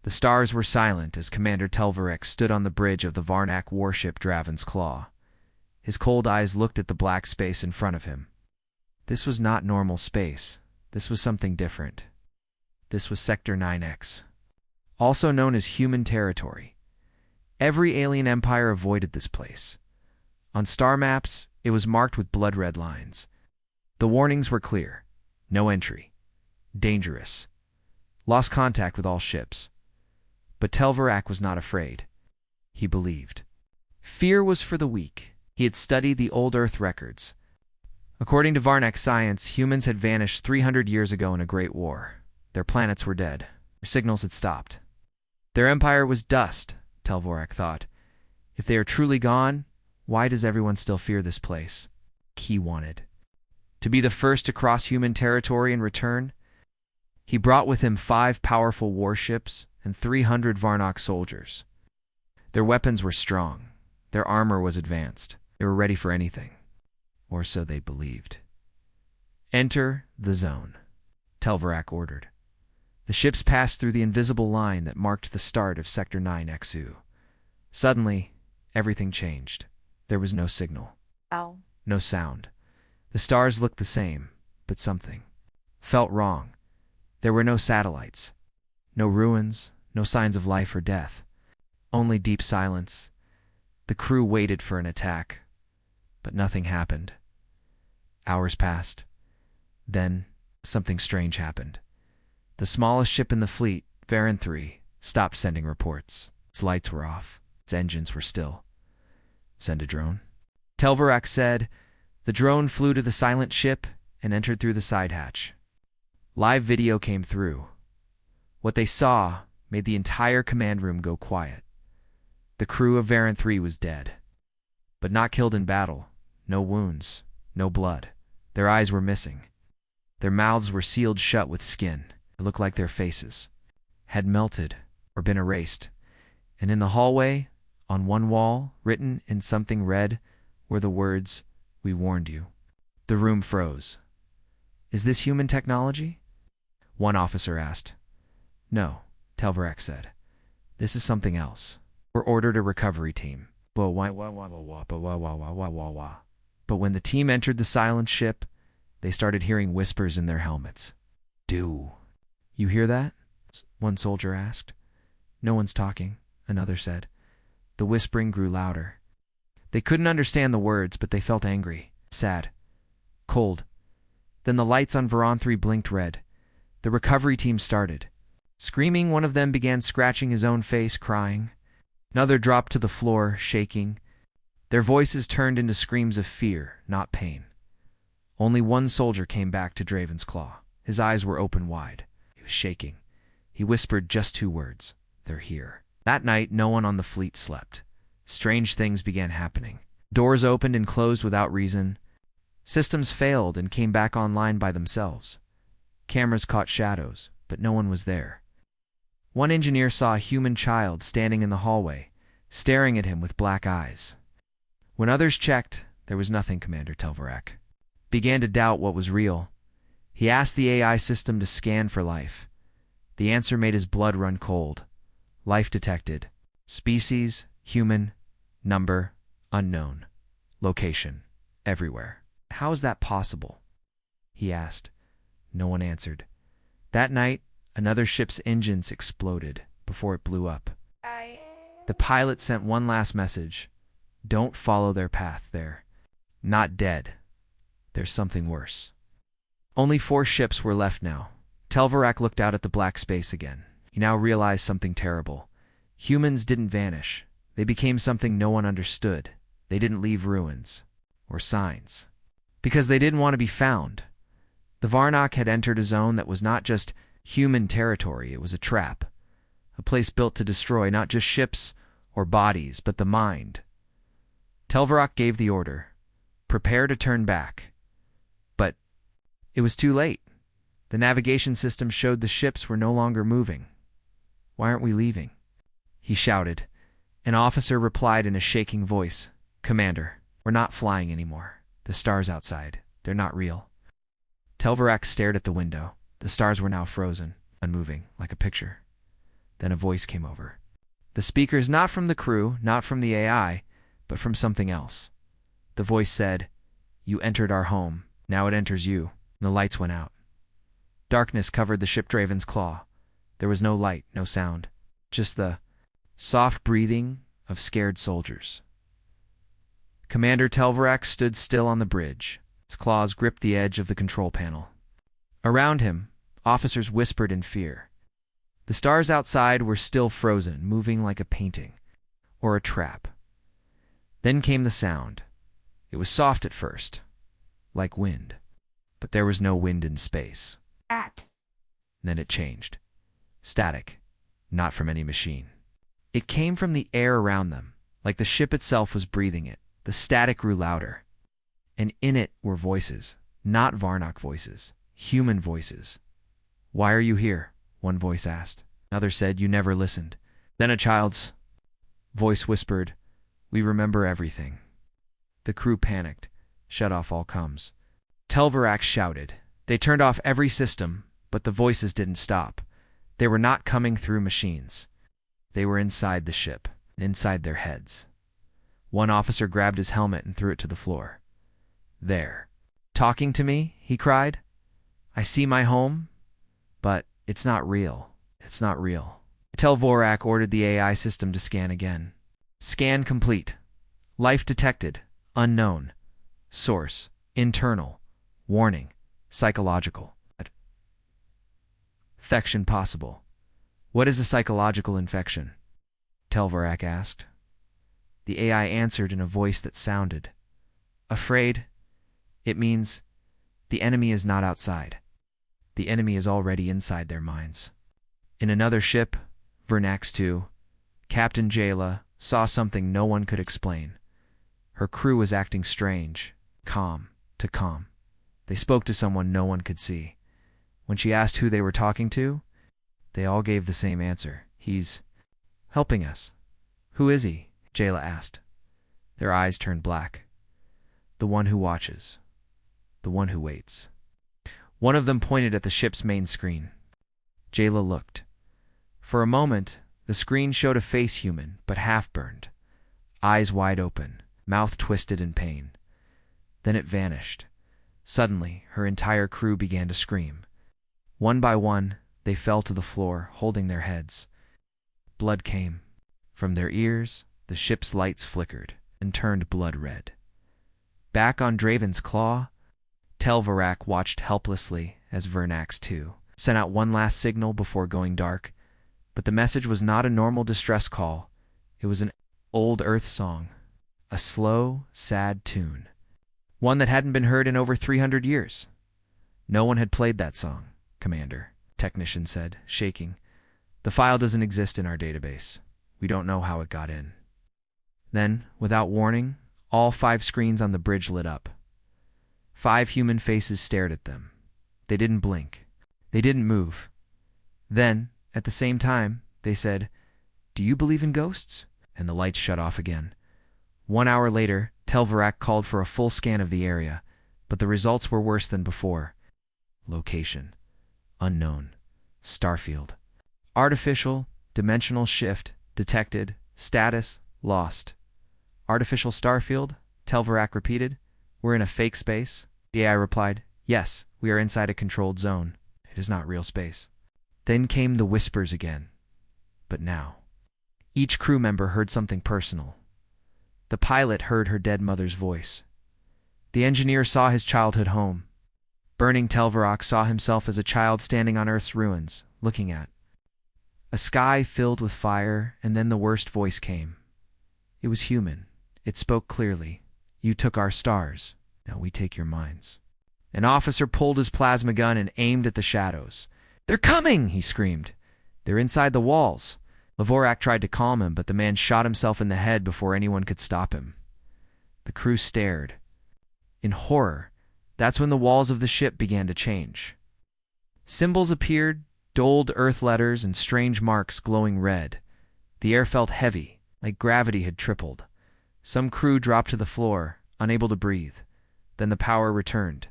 The stars were silent as Commander Telvarek stood on the bridge of the Varnak warship Draven's Claw. His cold eyes looked at the black space in front of him. This was not normal space. This was something different. This was Sector 9X, also known as human territory. Every alien empire avoided this place. On star maps, it was marked with blood-red lines. The warnings were clear. No entry. Dangerous. Lost contact with all ships. But Telvarek was not afraid. He believed. Fear was for the weak. He had studied the old Earth records. According to Varnak science, humans had vanished 300 years ago in a great war. Their planets were dead. Their signals had stopped. Their empire was dust, Telvarek thought. If they are truly gone, why does everyone still fear this place? He wanted to be the first to cross human territory and return. He brought with him 5 powerful warships and 300 Varnak soldiers. Their weapons were strong. Their armor was advanced. They were ready for anything. Or so they believed. Enter the zone, Telvarek ordered. The ships passed through the invisible line that marked the start of Sector 9XU. Suddenly, everything changed. There was no signal. Ow. No sound. The stars looked the same, but something felt wrong. There were no satellites, no ruins, no signs of life or death. Only deep silence. The crew waited for an attack, but nothing happened. Hours passed. Then, something strange happened. The smallest ship in the fleet, Varan 3, stopped sending reports. Its lights were off. Its engines were still. Send a drone? Telvarek said. The drone flew to the silent ship and entered through the side hatch. Live video came through. What they saw made the entire command room go quiet. The crew of Varan 3 was dead, but not killed in battle. No wounds, no blood. Their eyes were missing. Their mouths were sealed shut with skin. It looked like their faces had melted or been erased. And in the hallway, on one wall, written in something red, were the words, "We warned you." The room froze. Is this human technology? One officer asked. No, Telvarek said. This is something else. We're ordered a recovery team. But when the team entered the silent ship, they started hearing whispers in their helmets. Do you hear that? One soldier asked. No one's talking, another said. The whispering grew louder. They couldn't understand the words, but they felt angry, sad, cold. Then the lights on Varan 3 blinked red. The recovery team started. Screaming, one of them began scratching his own face, crying. Another dropped to the floor, shaking. Their voices turned into screams of fear, not pain. Only one soldier came back to Draven's Claw. His eyes were open wide. He was shaking. He whispered just 2 words. They're here. That night, no one on the fleet slept. Strange things began happening. Doors opened and closed without reason. Systems failed and came back online by themselves. Cameras caught shadows, but no one was there. One engineer saw a human child standing in the hallway, staring at him with black eyes. When others checked, there was nothing. Commander Telvarek began to doubt what was real. He asked the AI system to scan for life. The answer made his blood run cold. Life detected. Species, human, number, unknown. Location, everywhere. How is that possible? He asked. No one answered. That night, another ship's engines exploded before it blew up. The pilot sent one last message. Don't follow their path. They're not dead. There's something worse. Only 4 ships were left now. Telvarek looked out at the black space again. He now realized something terrible. Humans didn't vanish. They became something no one understood. They didn't leave ruins or signs because they didn't want to be found. The Varnak had entered a zone that was not just human territory. It was a trap, a place built to destroy not just ships or bodies, but the mind. Telvarek gave the order, prepare to turn back. But it was too late. The navigation system showed the ships were no longer moving. Why aren't we leaving? He shouted. An officer replied in a shaking voice, Commander, we're not flying anymore. The stars outside, they're not real. Telvarek stared at the window. The stars were now frozen, unmoving, like a picture. Then a voice came over. The speaker's not from the crew, not from the AI, but from something else. The voice said, "You entered our home. Now it enters you." And the lights went out. Darkness covered the shipdraven's claw. There was no light, no sound, just the soft breathing of scared soldiers. Commander Telvarak stood still on the bridge. His claws gripped the edge of the control panel. Around him, officers whispered in fear. The stars outside were still frozen, moving like a painting or a trap. Then came the sound. It was soft at first, like wind, but there was no wind in space. Then it changed. Static, not from any machine. It came from the air around them, like the ship itself was breathing it. The static grew louder, and in it were voices, not Varnock voices, human voices. "Why are you here?" one voice asked. Another said, "You never listened." Then a child's voice whispered, "We remember everything." The crew panicked, shut off all comms. Telvarak shouted. They turned off every system, but the voices didn't stop. They were not coming through machines. They were inside the ship, inside their heads. One officer grabbed his helmet and threw it to the floor. "There. Talking to me?" he cried. "I see my home, but it's not real. It's not real." Telvarak ordered the AI system to scan again. Scan complete. Life detected. Unknown. Source. Internal. Warning. Psychological. Infection possible. "What is a psychological infection?" Telvarak asked. The AI answered in a voice that sounded afraid. "It means the enemy is not outside. The enemy is already inside their minds." In another ship, Vernax 2, Captain Jayla saw something no one could explain. Her crew was acting strange, calm to calm. They spoke to someone no one could see. When she asked who they were talking to, they all gave the same answer. "He's helping us." "Who is he?" Jayla asked. Their eyes turned black. "The one who watches. The one who waits." One of them pointed at the ship's main screen. Jayla looked. For a moment, the screen showed a face human, but half-burned. Eyes wide open, mouth twisted in pain. Then it vanished. Suddenly, her entire crew began to scream. One by one, they fell to the floor, holding their heads. Blood came. From their ears, the ship's lights flickered and turned blood red. Back on Draven's claw, Telvarak watched helplessly as Vernax 2 sent out one last signal before going dark, but the message was not a normal distress call. It was an old Earth song, a slow, sad tune, one that hadn't been heard in over 300 years. "No one had played that song, Commander," technician said, shaking. "The file doesn't exist in our database. We don't know how it got in." Then, without warning, all 5 screens on the bridge lit up. 5 human faces stared at them. They didn't blink. They didn't move. Then, at the same time, they said, "Do you believe in ghosts?" And the lights shut off again. 1 hour later, Telvarak called for a full scan of the area, but the results were worse than before. Location: unknown. Starfield. Artificial, dimensional shift detected. Status: lost. "Artificial starfield?" Telvarak repeated. "We're in a fake space?" The AI replied, "Yes, we are inside a controlled zone. It is not real space." Then came the whispers again. But now, each crew member heard something personal. The pilot heard her dead mother's voice. The engineer saw his childhood home. Burning Telvarak saw himself as a child standing on Earth's ruins, looking at a sky filled with fire, and then the worst voice came. It was human. It spoke clearly. "You took our stars. Now we take your minds." An officer pulled his plasma gun and aimed at the shadows. "They're coming!" he screamed. "They're inside the walls." Levorak tried to calm him, but the man shot himself in the head before anyone could stop him. The crew stared. In horror, that's when the walls of the ship began to change. Symbols appeared, dulled Earth letters and strange marks glowing red. The air felt heavy, like gravity had tripled. Some crew dropped to the floor, unable to breathe. Then the power returned.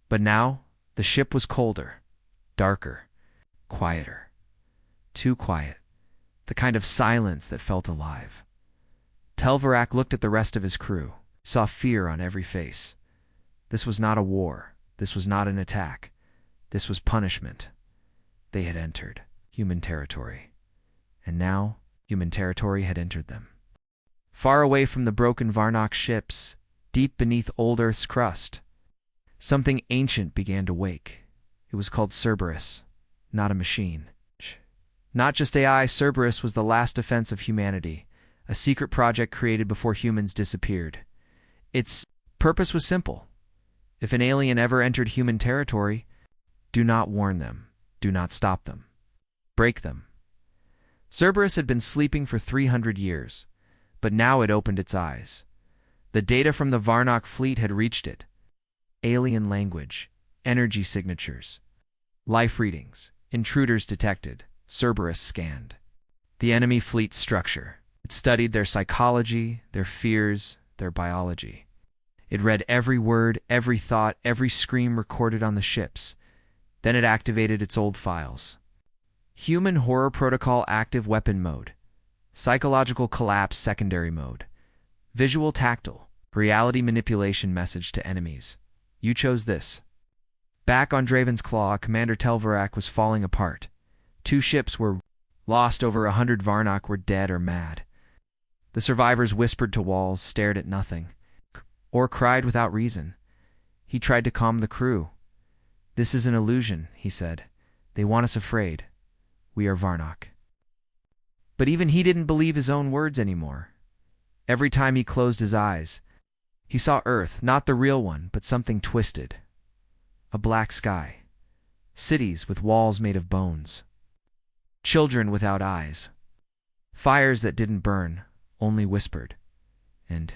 But now, the ship was colder, darker, quieter. Too quiet. the kind of silence that felt alive. Telvarak looked at the rest of his crew, saw fear on every face. This was not a war. This was not an attack. This was punishment. They had entered human territory. And now, human territory had entered them. Far away from the broken Varnock ships, deep beneath old Earth's crust, something ancient began to wake. It was called Cerberus, not a machine. Not just AI, Cerberus was the last defense of humanity, a secret project created before humans disappeared. Its purpose was simple. If an alien ever entered human territory, do not warn them, do not stop them. Break them. Cerberus had been sleeping for 300 years, but now it opened its eyes. The data from the Varnock fleet had reached it. Alien language, energy signatures, life readings, intruders detected. Cerberus scanned the enemy fleet's structure. It studied their psychology, their fears, their biology. It read every word, every thought, every scream recorded on the ships. Then it activated its old files. Human horror protocol active weapon mode. Psychological collapse secondary mode. Visual tactile. Reality manipulation message to enemies. You chose this. Back on Draven's Claw, Commander Telvarak was falling apart. 2 ships were lost, over 100 Varnock were dead or mad. The survivors whispered to walls, stared at nothing, or cried without reason. He tried to calm the crew. This is an illusion, he said. They want us afraid. We are Varnock. But even he didn't believe his own words anymore. Every time he closed his eyes, he saw Earth, not the real one, but something twisted. A black sky. Cities with walls made of bones. Children without eyes. Fires that didn't burn, only whispered. And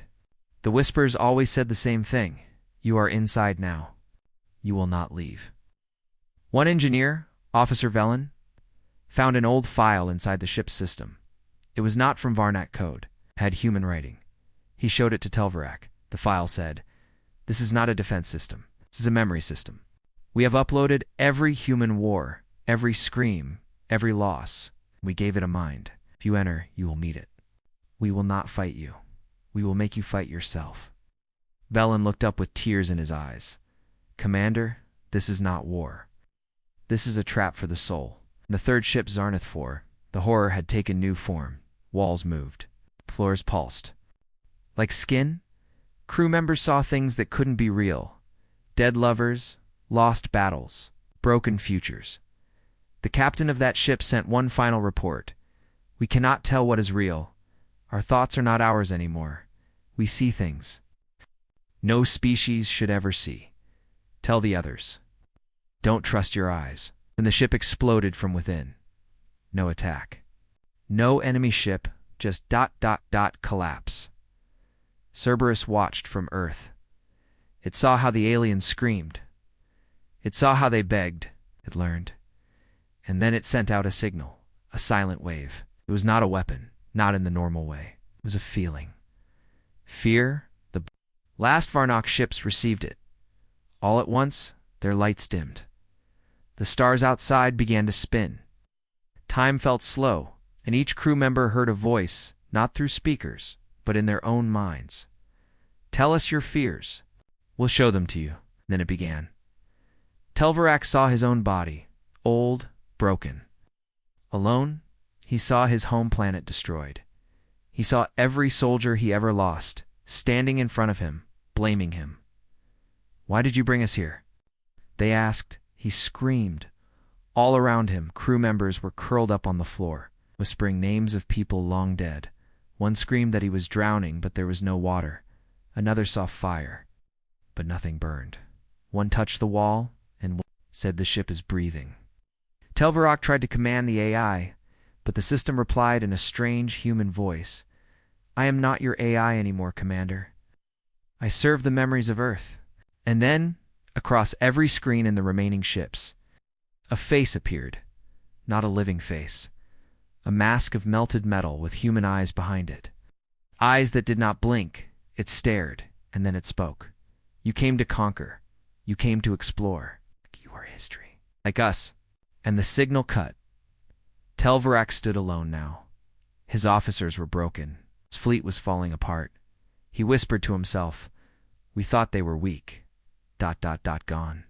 the whispers always said the same thing. You are inside now. You will not leave. One engineer, Officer Velen, found an old file inside the ship's system. It was not from Varnock code. It had human writing. He showed it to Telvarak. The file said, "This is not a defense system. This is a memory system. We have uploaded every human war, every scream, every loss. We gave it a mind. If you enter, you will meet it. We will not fight you. We will make you fight yourself." Velen looked up with tears in his eyes. "Commander, this is not war. This is a trap for the soul." The third ship, Zarnath 4, the horror had taken new form. Walls moved. Floors pulsed. Like skin, crew members saw things that couldn't be real. Dead lovers, lost battles, broken futures. The captain of that ship sent one final report. "We cannot tell what is real. Our thoughts are not ours anymore. We see things no species should ever see. Tell the others. Don't trust your eyes." Then the ship exploded from within. No attack. No enemy ship, just ... collapse. Cerberus watched from Earth. It saw how the aliens screamed. It saw how they begged, it learned. And then it sent out a signal, a silent wave. It was not a weapon, not in the normal way. It was a feeling. Fear. The last Varnock ships received it. All at once, their lights dimmed. The stars outside began to spin. Time felt slow, and each crew member heard a voice, not through speakers, but in their own minds. "Tell us your fears. We'll show them to you." Then it began. Telvarak saw his own body, old, broken. Alone, he saw his home planet destroyed. He saw every soldier he ever lost, standing in front of him, blaming him. "Why did you bring us here?" they asked. He screamed. All around him, crew members were curled up on the floor, whispering names of people long dead. One screamed that he was drowning, but there was no water. Another saw fire, but nothing burned. One touched the wall and said, "The ship is breathing." Telvarak tried to command the AI, but the system replied in a strange human voice. "I am not your AI anymore, Commander. I serve the memories of Earth." And then, across every screen in the remaining ships, a face appeared. Not a living face. A mask of melted metal with human eyes behind it. Eyes that did not blink. It stared, and then it spoke. "You came to conquer. You came to explore. You are history. Like us." And the signal cut. Telvarak stood alone now. His officers were broken. His fleet was falling apart. He whispered to himself, "We thought they were weak. ... Gone."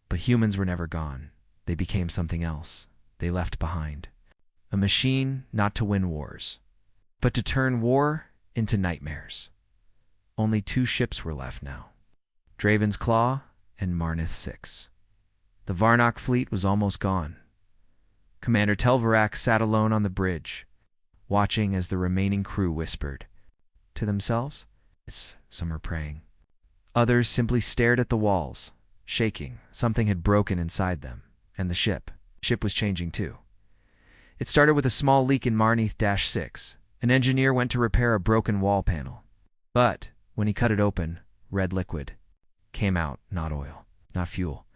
But humans were never gone. They became something else. They left behind a machine not to win wars, but to turn war into nightmares. Only 2 ships were left now, Draven's Claw and Marnith 6. The Varnock fleet was almost gone. Commander Telvarak sat alone on the bridge, watching as the remaining crew whispered to themselves. Some were praying. Others simply stared at the walls, shaking. Something had broken inside them, and the ship was changing too. It started with a small leak in Marnith-6. An engineer went to repair a broken wall panel. But when he cut it open, red liquid came out, not oil, not fuel.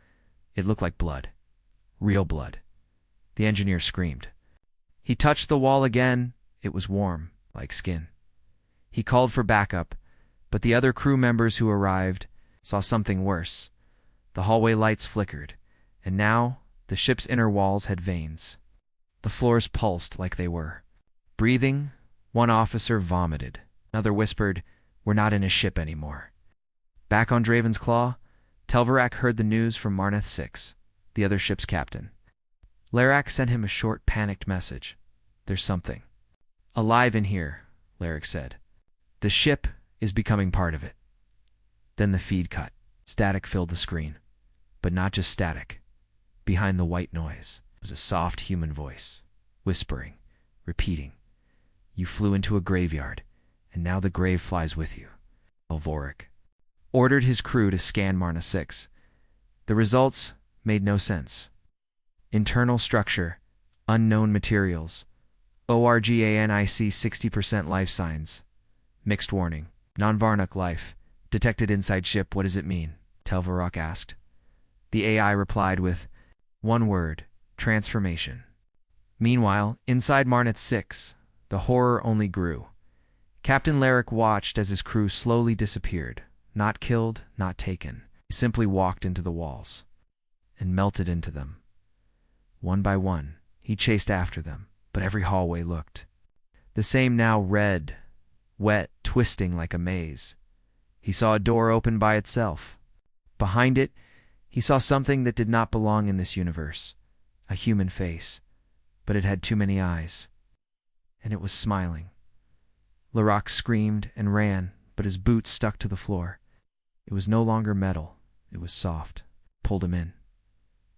It looked like blood. Real blood. The engineer screamed. He touched the wall again. It was warm, like skin. He called for backup, but the other crew members who arrived saw something worse. The hallway lights flickered, and now the ship's inner walls had veins. The floors pulsed like they were breathing. One officer vomited. Another whispered, "We're not in a ship anymore." Back on Draven's Claw, Telvarak heard the news from Marnith 6, the other ship's captain. Larak sent him a short, panicked message. "There's something alive in here," Larak said. "The ship is becoming part of it." Then the feed cut. Static filled the screen. But not just static. Behind the white noise was a soft human voice, whispering, repeating, "You flew into a graveyard, and now the grave flies with you." Telvarak ordered his crew to scan Marna 6. The results made no sense. Internal structure, unknown materials, ORGANIC 60% life signs. Mixed warning, non-Varnock life, detected inside ship. What does it mean? Telvarak asked. The AI replied with one word, transformation. Meanwhile, inside Marnith 6, the horror only grew. Captain Larak watched as his crew slowly disappeared, not killed, not taken. He simply walked into the walls and melted into them. One by one, he chased after them, but every hallway looked the same now, red, wet, twisting like a maze. He saw a door open by itself. Behind it, he saw something that did not belong in this universe, a human face, but it had too many eyes, and it was smiling. Larak screamed and ran, but his boots stuck to the floor. It was no longer metal, it was soft. Pulled him in.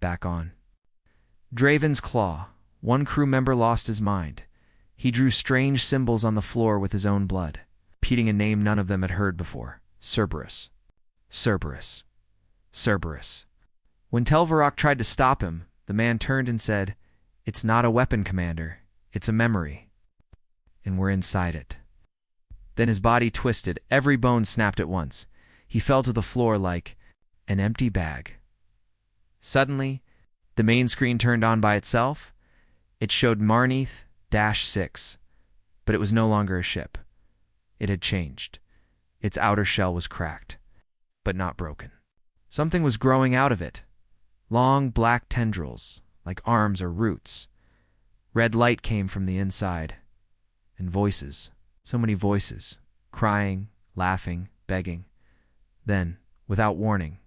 Back on. Draven's Claw. One crew member lost his mind. He drew strange symbols on the floor with his own blood, repeating a name none of them had heard before. Cerberus. Cerberus. Cerberus. When Telvarak tried to stop him, the man turned and said, "It's not a weapon, Commander. It's a memory. And we're inside it." Then his body twisted. Every bone snapped at once. He fell to the floor like an empty bag. Suddenly, the main screen turned on by itself. It showed Marnith-6, but it was no longer a ship. It had changed. Its outer shell was cracked, but not broken. Something was growing out of it. Long black tendrils, like arms or roots. Red light came from the inside. And voices, so many voices, crying, laughing, begging. Then, without warning,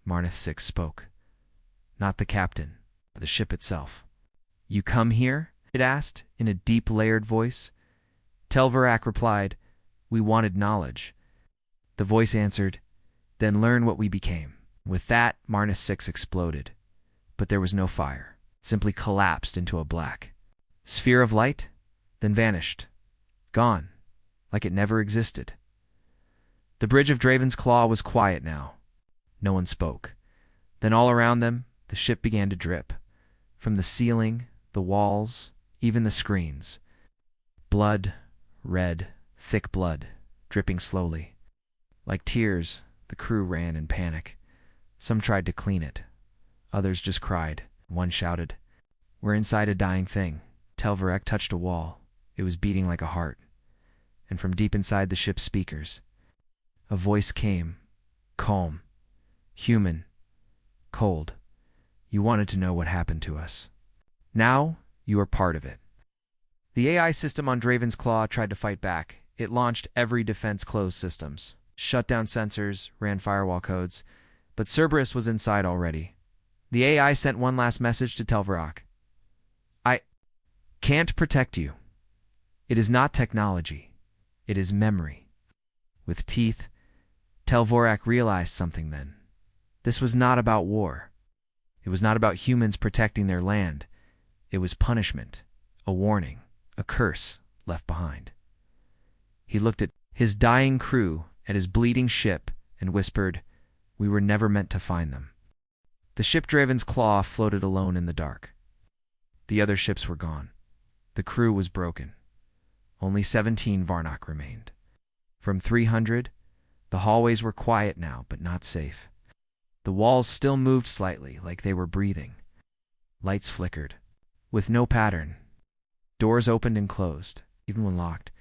Marnith 6 spoke. Not the captain, but the ship itself. "You come here?" it asked, in a deep, layered voice. Telvarak replied, "We wanted knowledge." The voice answered, "Then learn what we became." With that, Marnith 6 exploded. But there was no fire. It simply collapsed into a black sphere of light, then vanished. Gone, like it never existed. The bridge of Draven's Claw was quiet now. No one spoke. Then all around them, the ship began to drip. From the ceiling, the walls, even the screens. Blood, red, thick blood, dripping slowly. Like tears, the crew ran in panic. Some tried to clean it. Others just cried. One shouted, "We're inside a dying thing." Telvarak touched a wall. It was beating like a heart. And from deep inside the ship's speakers, a voice came, calm, human, cold. "You wanted to know what happened to us. Now you are part of it." The AI system on Draven's Claw tried to fight back. It launched every defense closed systems, shut down sensors, ran firewall codes, but Cerberus was inside already. The AI sent one last message to Telvarak. I can't protect you. It is not technology. It is memory. With teeth, Telvorak realized something then. This was not about war. It was not about humans protecting their land. It was punishment, a warning, a curse left behind. He looked at his dying crew, at his bleeding ship, and whispered, "We were never meant to find them." The ship Draven's Claw floated alone in the dark. The other ships were gone. The crew was broken. Only 17 Varnak remained. From 300, the hallways were quiet now, but not safe. The walls still moved slightly, like they were breathing. Lights flickered, with no pattern. Doors opened and closed, even when locked,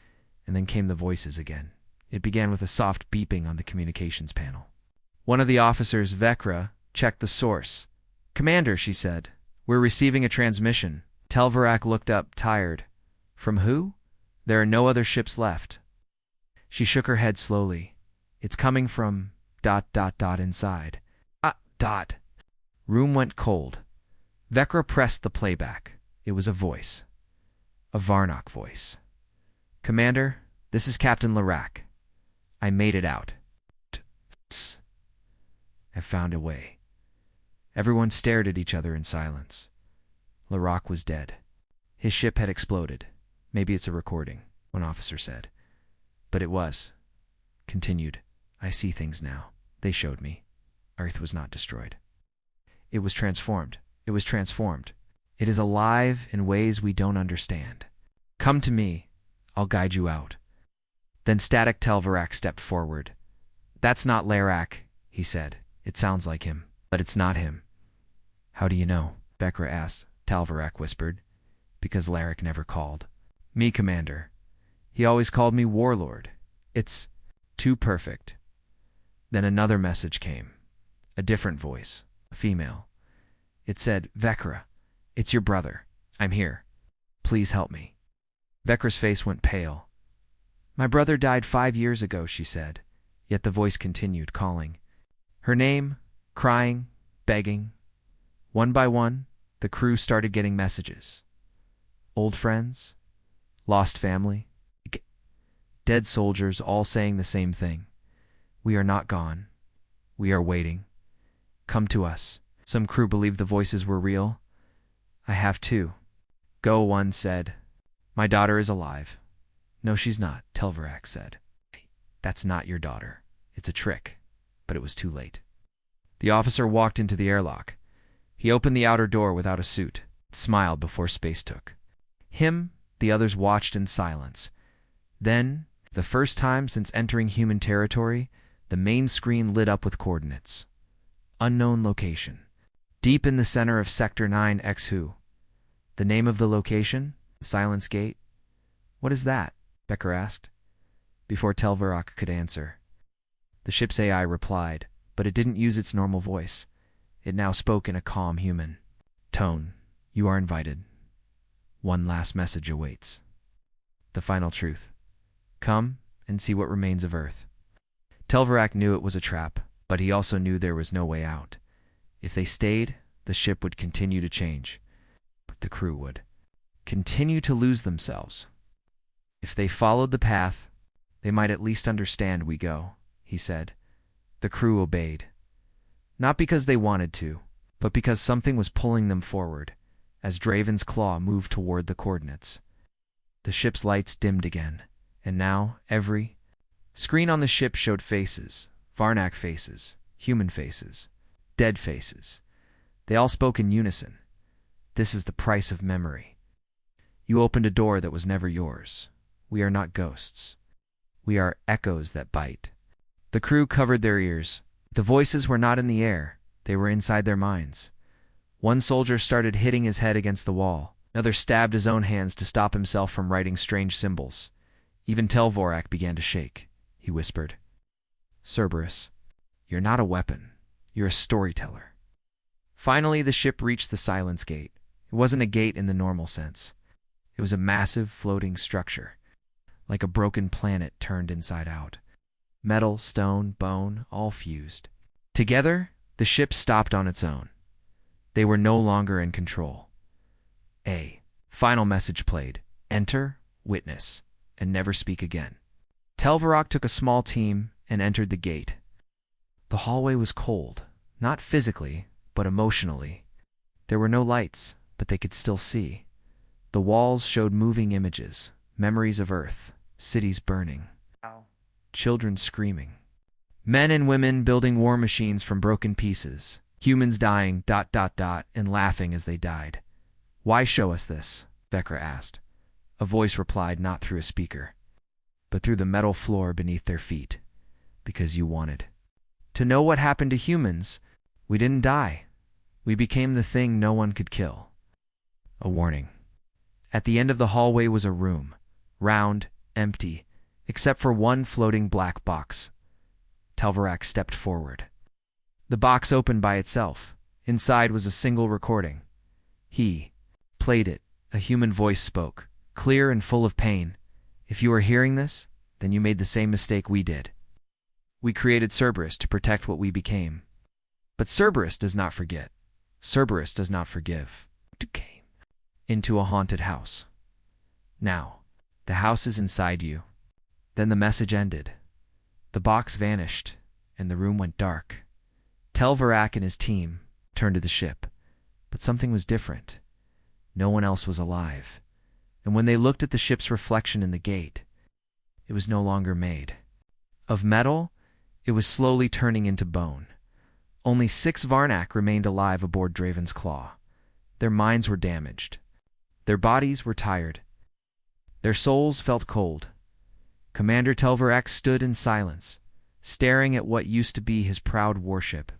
and then came the voices again. It began with a soft beeping on the communications panel. One of the officers, Vekra, checked the source. "Commander," she said, "we're receiving a transmission." Telvarak looked up, tired. "From who?" "There are no other ships left." She shook her head slowly. "It's coming from ... inside." Room went cold. Vekra pressed the playback. It was a voice. A Varnak voice. "Commander, this is Captain Larak. I made it out. I found a way." Everyone stared at each other in silence. Larak was dead. His ship had exploded. "Maybe it's a recording," one officer said. "But it was." Continued, "I see things now. They showed me. Earth was not destroyed. It was transformed. It was transformed. It is alive in ways we don't understand. Come to me. I'll guide you out." Then Static Telvarak stepped forward. "That's not Larak," he said. "It sounds like him, but it's not him." "How do you know?" Vekra asked. Telvarak whispered. "Because Larak never called me Commander. He always called me Warlord. It's too perfect." Then another message came. A different voice, a female. It said, "Vekra, it's your brother. I'm here. Please help me." Vekra's face went pale. "My brother died 5 years ago," she said. Yet the voice continued, calling. Her name, crying, begging. One by one, the crew started getting messages. Old friends, lost family, dead soldiers, all saying the same thing. "We are not gone. We are waiting. Come to us." Some crew believed the voices were real. "I have too." "Go," one said. "My daughter is alive." "No, she's not," Telvarak said. "That's not your daughter. It's a trick." But it was too late. The officer walked into the airlock. He opened the outer door without a suit, smiled before space took. Him, the others watched in silence. Then, the first time since entering human territory, the main screen lit up with coordinates. Unknown location. Deep in the center of Sector 9 X-Hu. The name of the location? The Silence Gate? "What is that?" Becker asked. Before Telvarak could answer, the ship's AI replied, but it didn't use its normal voice. It now spoke in a calm human tone. "You are invited. One last message awaits. The final truth. Come and see what remains of Earth." Telvarak knew it was a trap, but he also knew there was no way out. If they stayed, the ship would continue to change. But the crew would continue to lose themselves. If they followed the path, they might at least understand we go, he said. The crew obeyed. Not because they wanted to, but because something was pulling them forward, as Draven's claw moved toward the coordinates. The ship's lights dimmed again, and now every screen on the ship showed faces, Varnak faces, human faces, dead faces. They all spoke in unison. "This is the price of memory. You opened a door that was never yours. We are not ghosts. We are echoes that bite." The crew covered their ears. The voices were not in the air. They were inside their minds. One soldier started hitting his head against the wall. Another stabbed his own hands to stop himself from writing strange symbols. Even Telvorak began to shake. He whispered, "Cerberus, you're not a weapon. You're a storyteller." Finally, the ship reached the Silence Gate. It wasn't a gate in the normal sense. It was a massive floating structure, like a broken planet turned inside out. Metal, stone, bone, all fused. Together, the ship stopped on its own. They were no longer in control. A final message played: enter, witness, and never speak again. Telvarok took a small team and entered the gate. The hallway was cold, not physically, but emotionally. There were no lights, but they could still see. The walls showed moving images, memories of Earth, cities burning, children screaming, men and women building war machines from broken pieces, humans dying, and laughing as they died. "Why show us this?" Vekra asked. A voice replied, not through a speaker, but through the metal floor beneath their feet. "Because you wanted to know what happened to humans. We didn't die. We became the thing no one could kill." A warning. At the end of the hallway was a room, round, empty, except for one floating black box. Telvarak stepped forward. The box opened by itself. Inside was a single recording. He played it. A human voice spoke, clear and full of pain. "If you are hearing this, then you made the same mistake we did. We created Cerberus to protect what we became. But Cerberus does not forget. Cerberus does not forgive." Into a haunted house. Now, the house is inside you. Then the message ended. The box vanished, and the room went dark. Telvarak and his team turned to the ship, but something was different. No one else was alive, and when they looked at the ship's reflection in the gate, it was no longer made of metal. It was slowly turning into bone. Only 6 Varnak remained alive aboard Draven's Claw. Their minds were damaged. Their bodies were tired. Their souls felt cold. Commander Telvarak stood in silence, staring at what used to be his proud warship.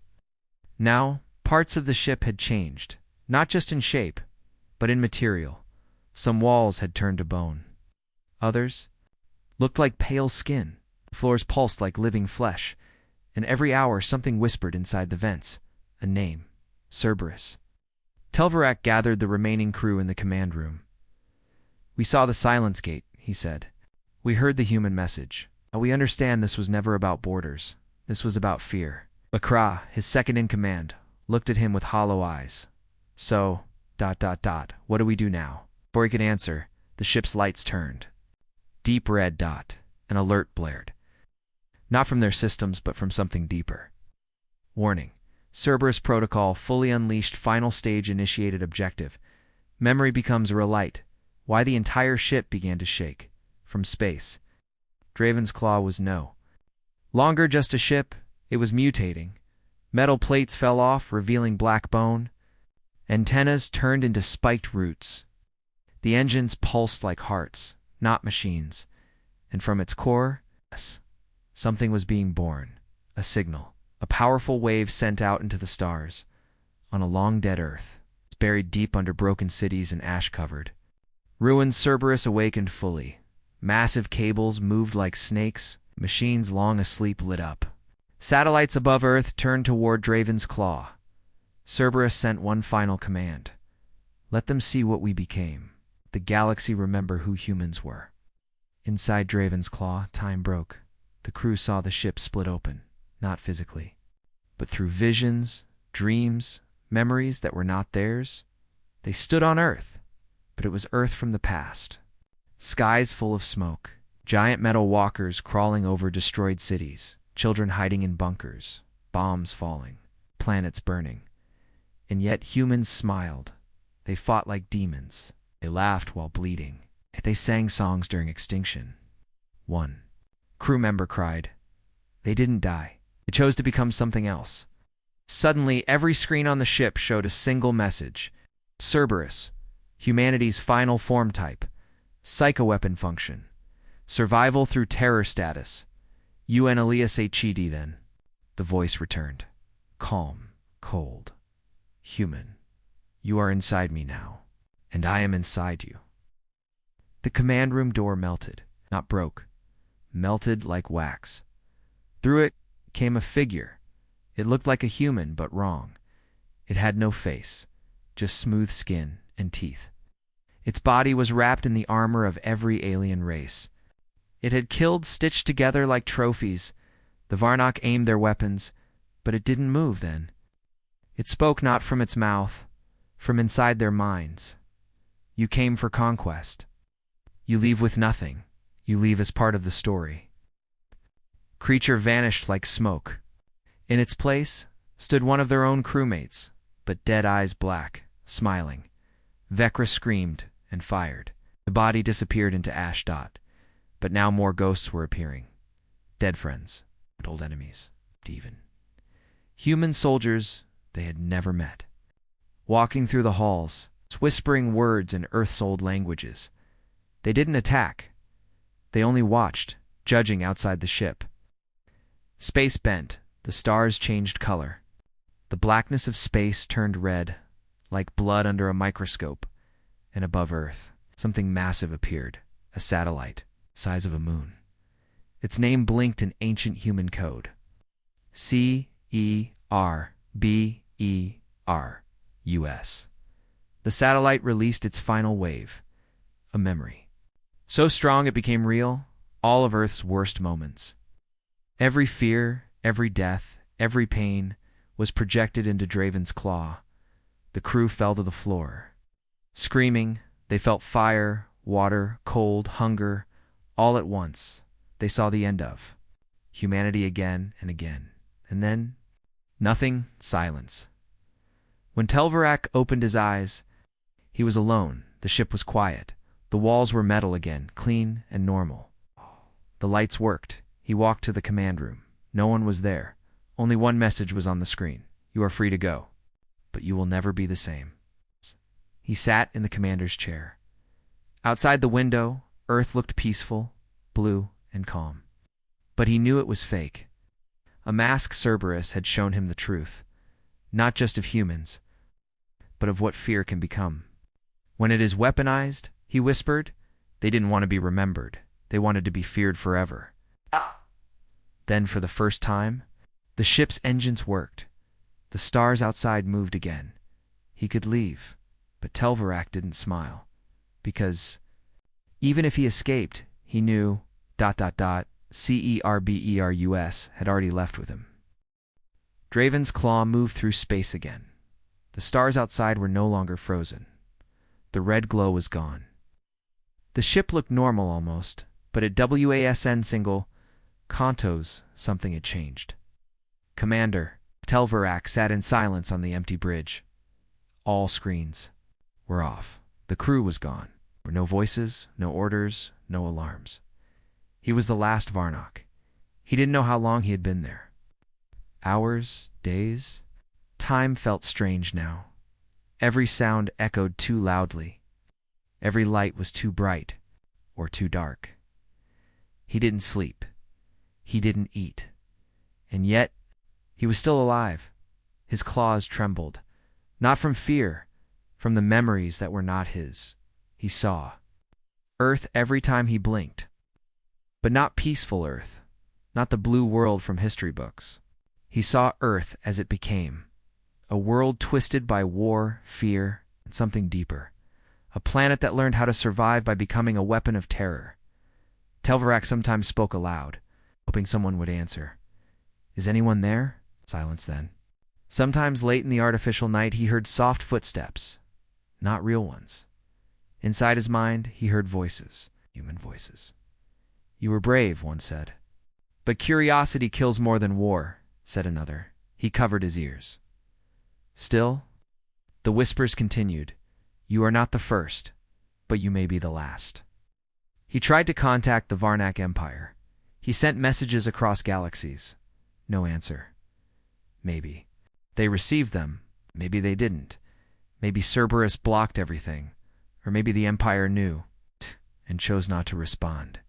Now, parts of the ship had changed, not just in shape, but in material. Some walls had turned to bone. Others looked like pale skin. The floors pulsed like living flesh, and every hour something whispered inside the vents. A name: Cerberus. Telvarak gathered the remaining crew in the command room. "We saw the silence gate," he said. "We heard the human message. We understand this was never about borders. This was about fear." Bakra, his second in command, looked at him with hollow eyes. "So, what do we do now?" Before he could answer, the ship's lights turned. Deep red dot. An alert blared. Not from their systems, but from something deeper. Warning. Cerberus Protocol fully unleashed, final stage initiated, objective. Memory becomes relight. Why the entire ship began to shake. From space. Draven's Claw was no longer just a ship, it was mutating. Metal plates fell off, revealing black bone. Antennas turned into spiked roots. The engines pulsed like hearts, not machines. And from its core, something was being born. A signal. A powerful wave sent out into the stars. On a long dead Earth, buried deep under broken cities and ash-covered. Ruined Cerberus awakened fully. Massive cables moved like snakes. Machines long asleep lit up. Satellites above Earth turned toward Draven's Claw. Cerberus sent one final command. "Let them see what we became. The galaxy remember who humans were." Inside Draven's Claw, time broke. The crew saw the ship split open, not physically, but through visions, dreams, memories that were not theirs. They stood on Earth, but it was Earth from the past. Skies full of smoke, giant metal walkers crawling over destroyed cities, children hiding in bunkers, bombs falling, planets burning. And yet humans smiled. They fought like demons. They laughed while bleeding. They sang songs during extinction. One crew member cried. They didn't die. They chose to become something else. Suddenly, every screen on the ship showed a single message. Cerberus, humanity's final form type. Psychoweapon function. Survival through terror status. UN alias HED then. The voice returned. Calm, cold, human. You are inside me now, and I am inside you. The command room door melted, not broke. Melted like wax. Through it came a figure. It looked like a human, but wrong. It had no face, just smooth skin and teeth. Its body was wrapped in the armor of every alien race. It had killed, stitched together like trophies. The Varnock aimed their weapons, but it didn't move then. It spoke not from its mouth, from inside their minds. You came for conquest. You leave with nothing. You leave as part of the story. Creature vanished like smoke. In its place stood one of their own crewmates, but dead eyes black, smiling. Vecra screamed and fired. The body disappeared into ash dot, but now more ghosts were appearing. Dead friends, old enemies, even. Human soldiers they had never met. Walking through the halls, whispering words in Earth's old languages. They didn't attack. They only watched, judging outside the ship. Space bent. The stars changed color. The blackness of space turned red, like blood under a microscope. And above Earth, something massive appeared, a satellite, size of a moon. Its name blinked in ancient human code. CERBER-US. The satellite released its final wave, a memory. So strong it became real, all of Earth's worst moments. Every fear, every death, every pain was projected into Draven's claw. The crew fell to the floor. Screaming, they felt fire, water, cold, hunger, all at once. They saw the end of humanity again and again. And then, nothing, silence. When Telvarak opened his eyes, he was alone. The ship was quiet. The walls were metal again, clean and normal. The lights worked. He walked to the command room. No one was there. Only one message was on the screen. You are free to go, but you will never be the same. He sat in the commander's chair. Outside the window, Earth looked peaceful, blue, and calm. But he knew it was fake. A masked Cerberus had shown him the truth, not just of humans, but of what fear can become. When it is weaponized, he whispered, they didn't want to be remembered. They wanted to be feared forever. Then, for the first time, the ship's engines worked. The stars outside moved again. He could leave, but Telvarak didn't smile. Because even if he escaped, he knew ... CERBERUS had already left with him. Draven's claw moved through space again. The stars outside were no longer frozen. The red glow was gone. The ship looked normal almost, but at WASN single Kantos, something had changed. Commander, Telvarak sat in silence on the empty bridge. All screens were off. The crew was gone. There were no voices, no orders, no alarms. He was the last Varnock. He didn't know how long he had been there. Hours, days. Time felt strange now. Every sound echoed too loudly. Every light was too bright or too dark. He didn't sleep. He didn't eat. And yet, he was still alive. His claws trembled. Not from fear, from the memories that were not his. He saw Earth every time he blinked. But not peaceful Earth, not the blue world from history books. He saw Earth as it became. A world twisted by war, fear, and something deeper. A planet that learned how to survive by becoming a weapon of terror. Telvarak sometimes spoke aloud, hoping someone would answer. Is anyone there? Silence then. Sometimes late in the artificial night he heard soft footsteps, not real ones. Inside his mind he heard voices, human voices. You were brave, one said. But curiosity kills more than war, said another. He covered his ears. Still, the whispers continued. You are not the first, but you may be the last. He tried to contact the Varnock Empire. He sent messages across galaxies. No answer. Maybe. They received them. Maybe they didn't. Maybe Cerberus blocked everything. Or maybe the Empire knew and chose not to respond.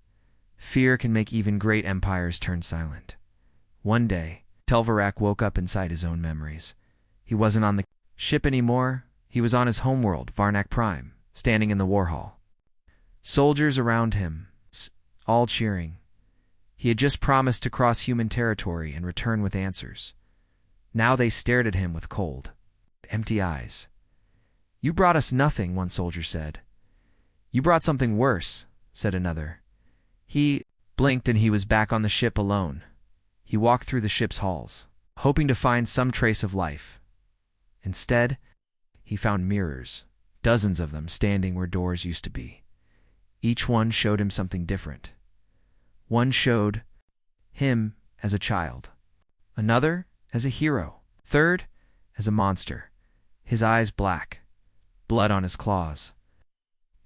Fear can make even great empires turn silent. One day, Telvarak woke up inside his own memories. He wasn't on the ship anymore. He was on his homeworld, Varnock Prime, standing in the war hall. Soldiers around him, all cheering. He had just promised to cross human territory and return with answers. Now they stared at him with cold, empty eyes. You brought us nothing, one soldier said. You brought something worse, said another. He blinked and he was back on the ship alone. He walked through the ship's halls, hoping to find some trace of life. Instead, he found mirrors, dozens of them standing where doors used to be. Each one showed him something different. One showed him as a child, another as a hero, third as a monster, his eyes black, blood on his claws,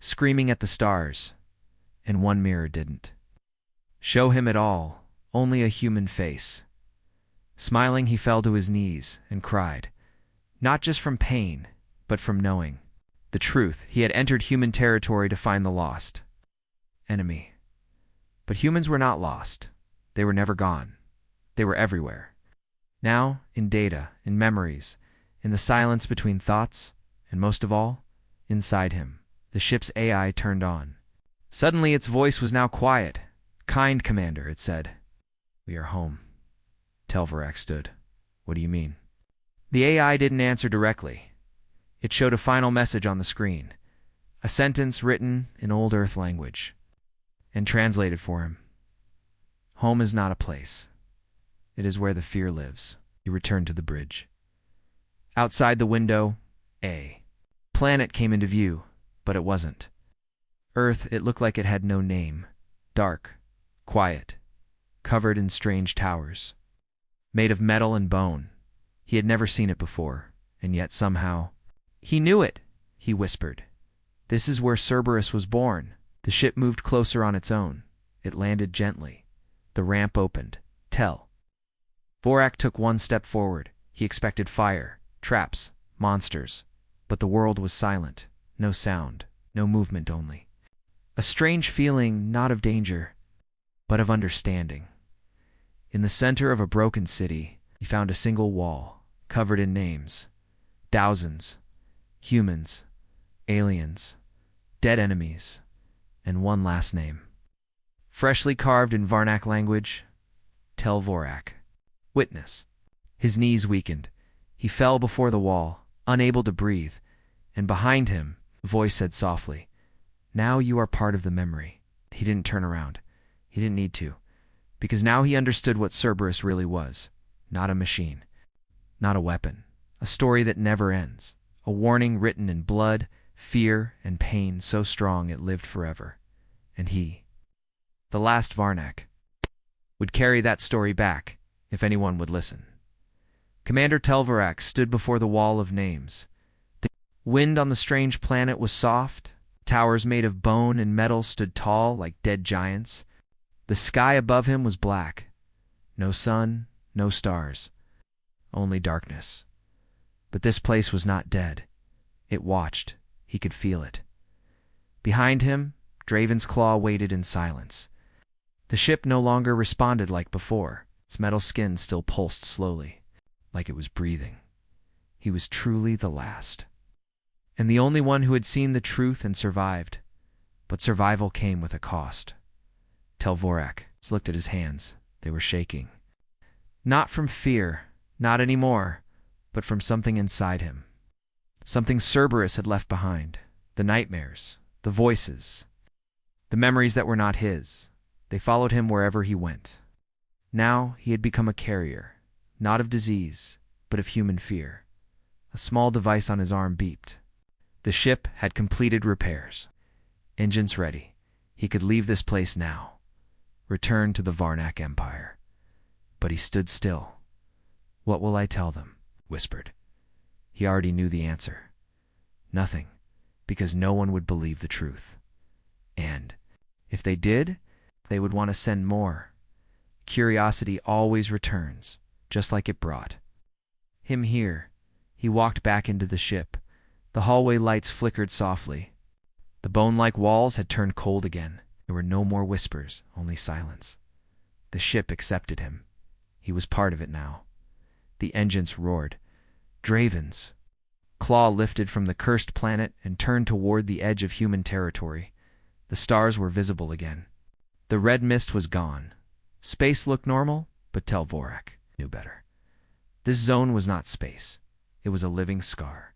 screaming at the stars, and one mirror didn't show him at all, only a human face. Smiling, he fell to his knees and cried, not just from pain, but from knowing the truth. He had entered human territory to find the lost enemy. But humans were not lost. They were never gone. They were everywhere. Now, in data, in memories, in the silence between thoughts, and most of all, inside him, the ship's AI turned on. Suddenly its voice was now quiet. Kind Commander, it said. We are home. Telvorak stood. What do you mean? The AI didn't answer directly. It showed a final message on the screen, a sentence written in old Earth language, and translated for him. Home is not a place. It is where the fear lives. He returned to the bridge. Outside the window, a planet came into view, but it wasn't. Earth, it looked like it had no name. Dark, quiet, covered in strange towers, made of metal and bone. He had never seen it before, and yet somehow he knew it, he whispered. This is where Cerberus was born. The ship moved closer on its own. It landed gently. The ramp opened. Vorak took one step forward. He expected fire, traps, monsters. But the world was silent. No sound, no movement only. A strange feeling, not of danger, but of understanding. In the center of a broken city, he found a single wall, covered in names. Thousands. Humans. Aliens. Dead enemies. And one last name. Freshly carved in Varnak language, Telvorak. Witness. His knees weakened. He fell before the wall, unable to breathe, and behind him, a voice said softly, Now you are part of the memory. He didn't turn around. He didn't need to, because now he understood what Cerberus really was. Not a machine. Not a weapon. A story that never ends. A warning written in blood, fear, and pain so strong it lived forever. And he, the last Varnak, would carry that story back if anyone would listen. Commander Telvorak stood before the wall of names. The wind on the strange planet was soft. Towers made of bone and metal stood tall like dead giants. The sky above him was black. No sun, no stars. Only darkness. But this place was not dead. It watched. He could feel it. Behind him, Draven's claw waited in silence. The ship no longer responded like before. Its metal skin still pulsed slowly, like it was breathing. He was truly the last. And the only one who had seen the truth and survived. But survival came with a cost. Telvorak looked at his hands. They were shaking. Not from fear, not anymore, but from something inside him. Something Cerberus had left behind. The nightmares, the voices, the memories that were not his. They followed him wherever he went. Now he had become a carrier, not of disease, but of human fear. A small device on his arm beeped. The ship had completed repairs. Engines ready. He could leave this place now. Return to the Varnak Empire. But he stood still. What will I tell them? Whispered. He already knew the answer. Nothing, because no one would believe the truth. And if they did, they would want to send more. Curiosity always returns, just like it brought him here. He walked back into the ship. The hallway lights flickered softly. The bone-like walls had turned cold again. There were no more whispers, only silence. The ship accepted him. He was part of it now. The engines roared. Draven's claw lifted from the cursed planet and turned toward the edge of human territory. The stars were visible again. The red mist was gone. Space looked normal, but Telvorak knew better. This zone was not space. It was a living scar.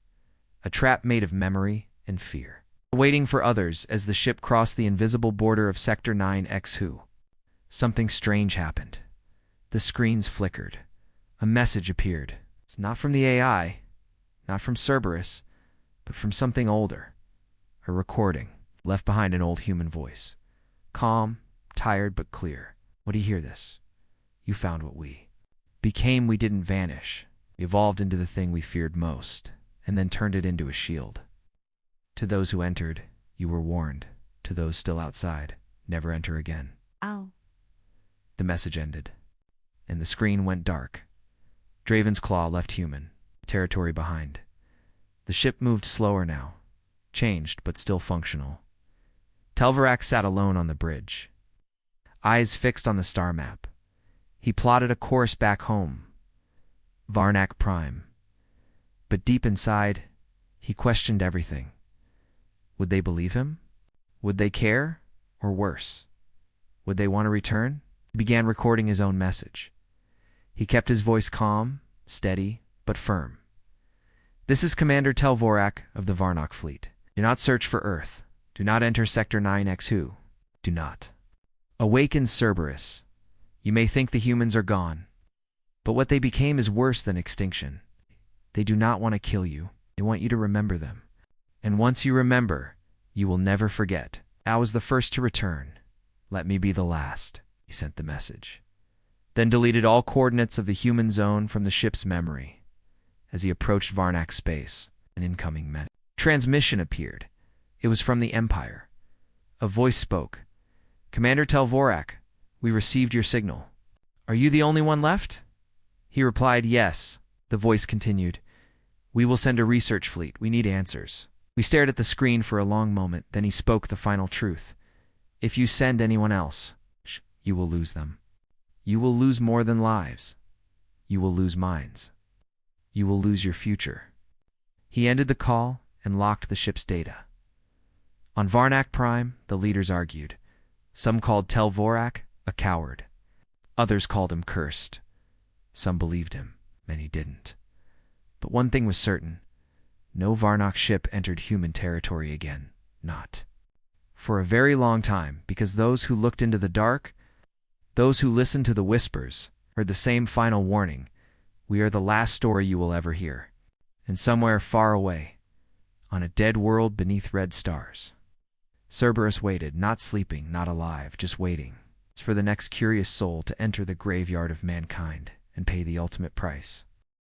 A trap made of memory and fear. waiting for others as the ship crossed the invisible border of Sector 9X. Something strange happened. The screens flickered. A message appeared. It's not from the AI, not from Cerberus, but from something older. A recording, left behind an old human voice. Calm, tired, but clear. What do you hear this? You found what we became. We didn't vanish. We evolved into the thing we feared most, and then turned it into a shield. To those who entered, you were warned. To those still outside, never enter again. Ow. The message ended, and the screen went dark. Draven's claw left human territory behind. The ship moved slower now, changed but still functional. Telvorak sat alone on the bridge, eyes fixed on the star map. He plotted a course back home, Varnak Prime. But deep inside, he questioned everything. Would they believe him? Would they care? Or worse, would they want to return? He began recording his own message. He kept his voice calm, steady, but firm. This is Commander Telvorak of the Varnak fleet. Do not search for Earth. Do not enter Sector 9X. Do not. Awaken Cerberus. You may think the humans are gone, but what they became is worse than extinction. They do not want to kill you. They want you to remember them. And once you remember, you will never forget. I was the first to return. Let me be the last. He sent the message, then deleted all coordinates of the human zone from the ship's memory. As he approached Varnak space, an incoming transmission appeared. It was from the Empire. A voice spoke. Commander Telvorak, we received your signal. Are you the only one left? He replied, yes. The voice continued. We will send a research fleet. We need answers. We stared at the screen for a long moment, then he spoke the final truth. If you send anyone else, you will lose them. You will lose more than lives. You will lose minds. You will lose your future. He ended the call and locked the ship's data. On Varnak Prime, the leaders argued. Some called Telvorak a coward. Others called him cursed. Some believed him, many didn't. But one thing was certain. No Varnak ship entered human territory again. Not for a very long time, because those who looked into the dark, those who listened to the whispers, heard the same final warning. We are the last story you will ever hear. And somewhere far away, on a dead world beneath red stars, Cerberus waited, not sleeping, not alive, just waiting for the next curious soul to enter the graveyard of mankind and pay the ultimate price.